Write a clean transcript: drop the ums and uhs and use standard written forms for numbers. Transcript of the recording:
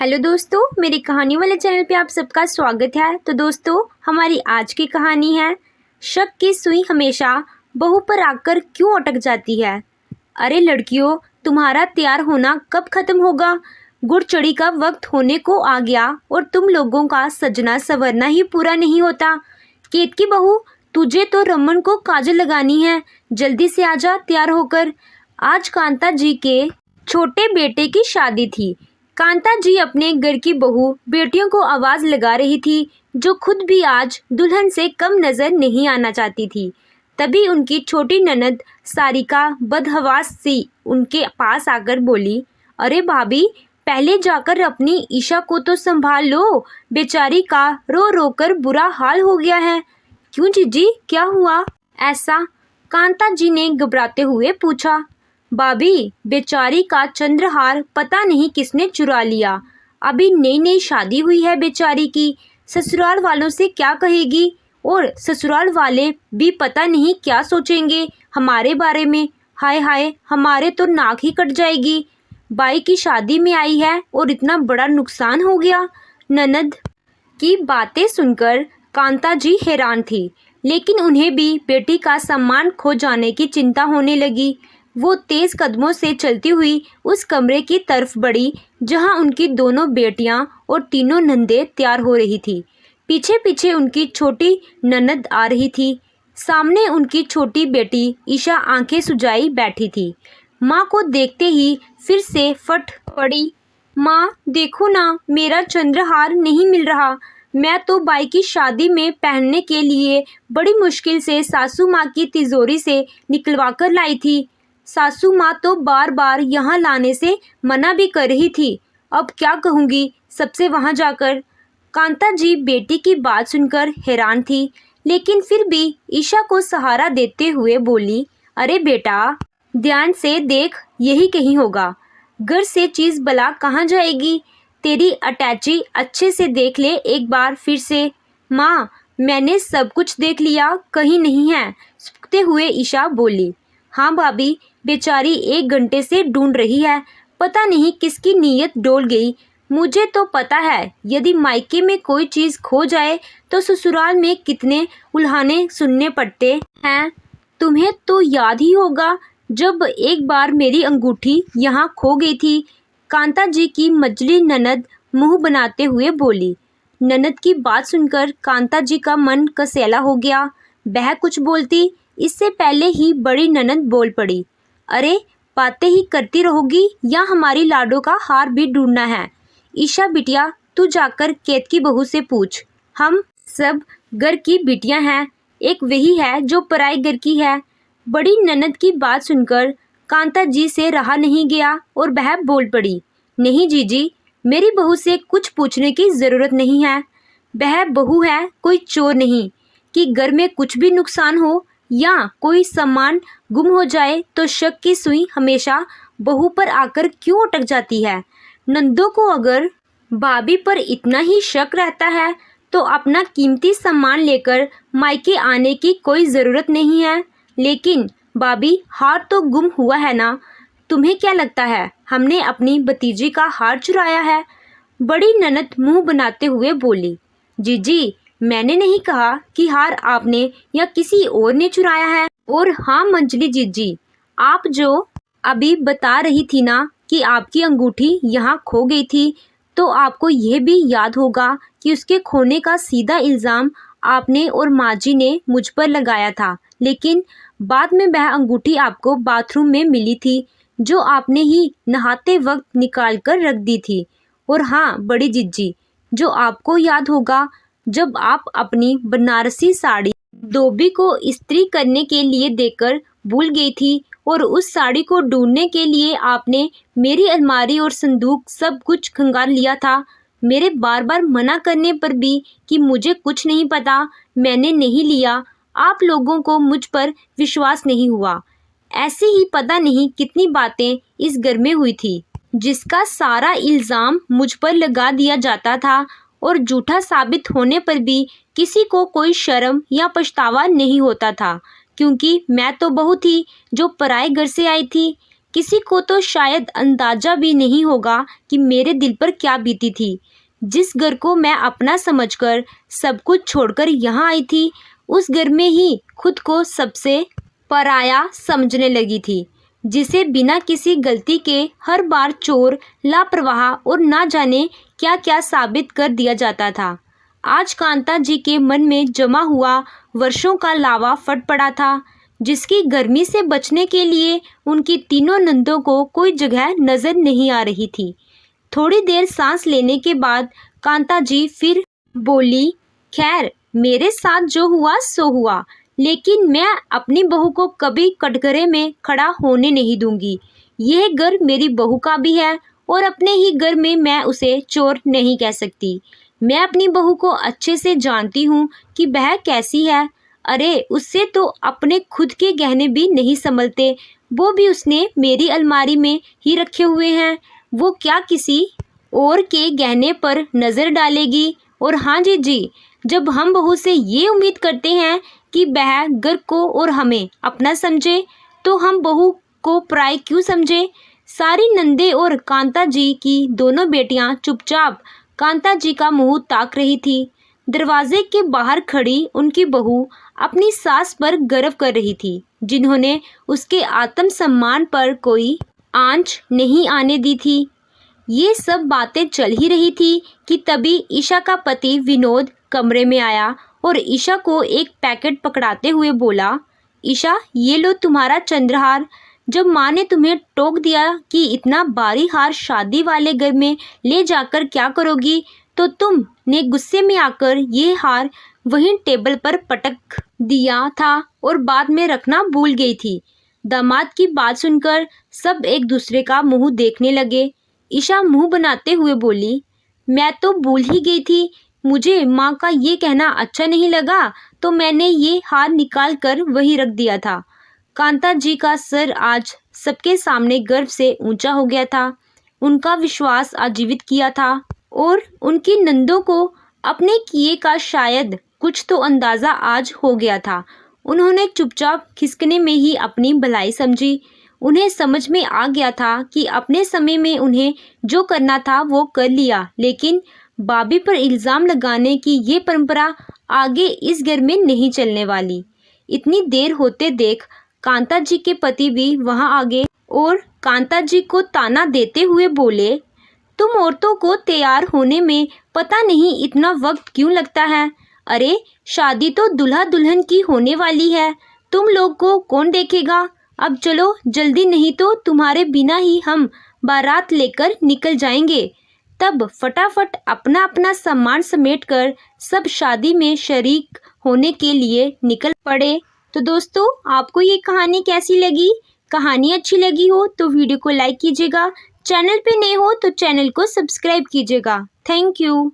Hello दोस्तों, मेरी कहानी वाले चैनल पे आप सबका स्वागत है। तो दोस्तों, हमारी आज की कहानी है शक की सुई हमेशा बहू पर आकर क्यों अटक जाती है। अरे लड़कियों, तुम्हारा तैयार होना कब खत्म होगा। गुड़चड़ी का वक्त होने को आ गया और तुम लोगों का सजना संवरना ही पूरा नहीं होता। केत की बहू, तुझे तो रमन को काजल लगानी है, जल्दी से आजा तैयार होकर। आज कांता जी के छोटे बेटे की शादी थी। कांता जी अपने घर की बहू बेटियों को आवाज लगा रही थी, जो खुद भी आज दुल्हन से कम नजर नहीं आना चाहती थी। तभी उनकी छोटी ननद सारिका बदहवास सी उनके पास आकर बोली, अरे भाभी, पहले जाकर अपनी ईशा को तो संभाल लो, बेचारी का रो रो कर बुरा हाल हो गया है। क्यों जीजी, क्या हुआ? ऐसा कांता जी ने घबराते हुए पूछा। भाभी, बेचारी का चंद्रहार पता नहीं किसने चुरा लिया। अभी नई नई शादी हुई है बेचारी की, ससुराल वालों से क्या कहेगी, और ससुराल वाले भी पता नहीं क्या सोचेंगे हमारे बारे में। हाय हाय, हमारे तो नाक ही कट जाएगी। बाई की शादी में आई है और इतना बड़ा नुकसान हो गया। ननद की बातें सुनकर कांता जी हैरान थी, लेकिन उन्हें भी बेटी का सम्मान खो जाने की चिंता होने लगी। वो तेज कदमों से चलती हुई उस कमरे की तरफ बढ़ी जहां उनकी दोनों बेटियां और तीनों नंदे तैयार हो रही थी। पीछे पीछे उनकी छोटी ननद आ रही थी। सामने उनकी छोटी बेटी ईशा आंखें सुजाई बैठी थी। माँ को देखते ही फिर से फट पड़ी। माँ देखो ना, मेरा चंद्रहार नहीं मिल रहा। मैं तो बाई की शादी में पहनने के लिए बड़ी मुश्किल से सासू माँ की तिजोरी से निकलवा कर लाई थी। सासू माँ तो बार बार यहाँ लाने से मना भी कर रही थी। अब क्या कहूँगी सबसे वहाँ जाकर। कांता जी बेटी की बात सुनकर हैरान थी, लेकिन फिर भी ईशा को सहारा देते हुए बोली, अरे बेटा, ध्यान से देख, यही कहीं होगा। घर से चीज़ भला कहाँ जाएगी। तेरी अटैची अच्छे से देख ले एक बार फिर से। माँ, मैंने सब कुछ देख लिया, कहीं नहीं है, सूखते हुए ईशा बोली। हाँ भाभी, बेचारी 1 घंटे से ढूंढ रही है, पता नहीं किसकी नीयत डोल गई। मुझे तो पता है, यदि मायके में कोई चीज़ खो जाए तो ससुराल में कितने उल्हाने सुनने पड़ते हैं। तुम्हें तो याद ही होगा जब एक बार मेरी अंगूठी यहाँ खो गई थी। कांता जी की मझली ननद मुंह बनाते हुए बोली। ननद की बात सुनकर कांता जी का मन कसैला हो गया। वह कुछ बोलती, इससे पहले ही बड़ी ननद बोल पड़ी, अरे बातें ही करती रहोगी या हमारी लाडो का हार भी ढूंढना है। ईशा बिटिया, तू जाकर केत की बहू से पूछ। हम सब घर की बिटियां हैं, एक वही है जो पराई घर की है। बड़ी ननद की बात सुनकर कांता जी से रहा नहीं गया और वह बोल पड़ी, नहीं जीजी, मेरी बहू से कुछ पूछने की ज़रूरत नहीं है। वह बहू है, कोई चोर नहीं कि घर में कुछ भी नुकसान हो या कोई सामान गुम हो जाए तो शक की सुई हमेशा बहू पर आकर क्यों अटक जाती है। नंदों को अगर भाभी पर इतना ही शक रहता है तो अपना कीमती सामान लेकर मायके आने की कोई ज़रूरत नहीं है। लेकिन भाभी, हार तो गुम हुआ है ना। तुम्हें क्या लगता है हमने अपनी भतीजी का हार चुराया है? बड़ी ननद मुंह बनाते हुए बोली। जीजी, मैंने नहीं कहा कि हार आपने या किसी और ने चुराया है। और हाँ मंजली जीजी, आप जो अभी बता रही थी ना कि आपकी अंगूठी यहाँ खो गई थी, तो आपको यह भी याद होगा कि उसके खोने का सीधा इल्ज़ाम आपने और माँ जी ने मुझ पर लगाया था। लेकिन बाद में वह अंगूठी आपको बाथरूम में मिली थी, जो आपने ही नहाते वक्त निकाल कर रख दी थी। और हाँ बड़ी जीजी, जो आपको याद होगा जब आप अपनी बनारसी साड़ी धोबी को इस्त्री करने के लिए देकर भूल गई थी और उस साड़ी को ढूंढने के लिए आपने मेरी अलमारी और संदूक सब कुछ खंगाल लिया था। मेरे बार बार मना करने पर भी कि मुझे कुछ नहीं पता, मैंने नहीं लिया, आप लोगों को मुझ पर विश्वास नहीं हुआ। ऐसी ही पता नहीं कितनी बातें इस घर में हुई थी, जिसका सारा इल्ज़ाम मुझ पर लगा दिया जाता था और झूठा साबित होने पर भी किसी को कोई शर्म या पछतावा नहीं होता था, क्योंकि मैं तो बहू थी जो पराए घर से आई थी। किसी को तो शायद अंदाजा भी नहीं होगा कि मेरे दिल पर क्या बीती थी। जिस घर को मैं अपना समझकर सब कुछ छोड़कर यहाँ आई थी, उस घर में ही खुद को सबसे पराया समझने लगी थी, जिसे बिना किसी गलती के हर बार चोर, लापरवाह और ना जाने क्या क्या साबित कर दिया जाता था। आज कांता जी के मन में जमा हुआ वर्षों का लावा फट पड़ा था, जिसकी गर्मी से बचने के लिए उनकी तीनों नंदों को कोई जगह नजर नहीं आ रही थी। थोड़ी देर सांस लेने के बाद कांता जी फिर बोली, खैर मेरे साथ जो हुआ सो हुआ, लेकिन मैं अपनी बहू को कभी कटघरे में खड़ा होने नहीं दूंगी। यह घर मेरी बहू का भी है और अपने ही घर में मैं उसे चोर नहीं कह सकती। मैं अपनी बहू को अच्छे से जानती हूँ कि वह कैसी है। अरे उससे तो अपने खुद के गहने भी नहीं संभलते, वो भी उसने मेरी अलमारी में ही रखे हुए हैं। वो क्या किसी और के गहने पर नज़र डालेगी? और हाँ जी, जब हम बहू से ये उम्मीद करते हैं कि वह घर को और हमें अपना समझे, तो हम बहू को पराई क्यों समझे? सारी नंदे और कांता जी की दोनों बेटियां चुपचाप कांता जी का मुंह ताक रही थी। दरवाजे के बाहर खड़ी उनकी बहू अपनी सास पर गर्व कर रही थी, जिन्होंने उसके आत्मसम्मान पर कोई आंच नहीं आने दी थी। ये सब बातें चल ही रही थी कि तभी ईशा का पति विनोद कमरे में आया और ईशा को एक पैकेट पकड़ाते हुए बोला, ईशा ये लो तुम्हारा चंद्रहार। जब माँ ने तुम्हें टोक दिया कि इतना भारी हार शादी वाले घर में ले जाकर क्या करोगी, तो तुमने गुस्से में आकर ये हार वहीं टेबल पर पटक दिया था और बाद में रखना भूल गई थी। दामाद की बात सुनकर सब एक दूसरे का मुंह देखने लगे। ईशा मुंह बनाते हुए बोली, मैं तो भूल ही गई थी। मुझे माँ का ये कहना अच्छा नहीं लगा, तो मैंने ये हार निकाल कर वहीं रख दिया था। कांता जी का सर आज सबके सामने गर्व से ऊंचा हो गया था। उनका विश्वास आजीवित किया था और उनकी नंदों को अपने किए का शायद कुछ तो अंदाज़ा आज हो गया था। उन्होंने चुपचाप खिसकने में ही अपनी भलाई समझी। उन्हें समझ में आ गया था कि अपने समय में उन्हें जो करना था वो कर लिया, लेकिन भाभी पर इल्ज़ाम लगाने की ये परंपरा आगे इस घर में नहीं चलने वाली। इतनी देर होते देख कांता जी के पति भी वहां आ गए और कांता जी को ताना देते हुए बोले, तुम औरतों को तैयार होने में पता नहीं इतना वक्त क्यों लगता है? अरे शादी तो दूल्हा दुल्हन की होने वाली है, तुम लोग को कौन देखेगा? अब चलो जल्दी, नहीं तो तुम्हारे बिना ही हम बारात लेकर निकल जाएंगे। तब फटाफट अपना अपना सामान समेटकर सब शादी में शरीक होने के लिए निकल पड़े। तो दोस्तों, आपको ये कहानी कैसी लगी? कहानी अच्छी लगी हो तो वीडियो को लाइक कीजिएगा, चैनल पे नए हो तो चैनल को सब्सक्राइब कीजिएगा। Thank you.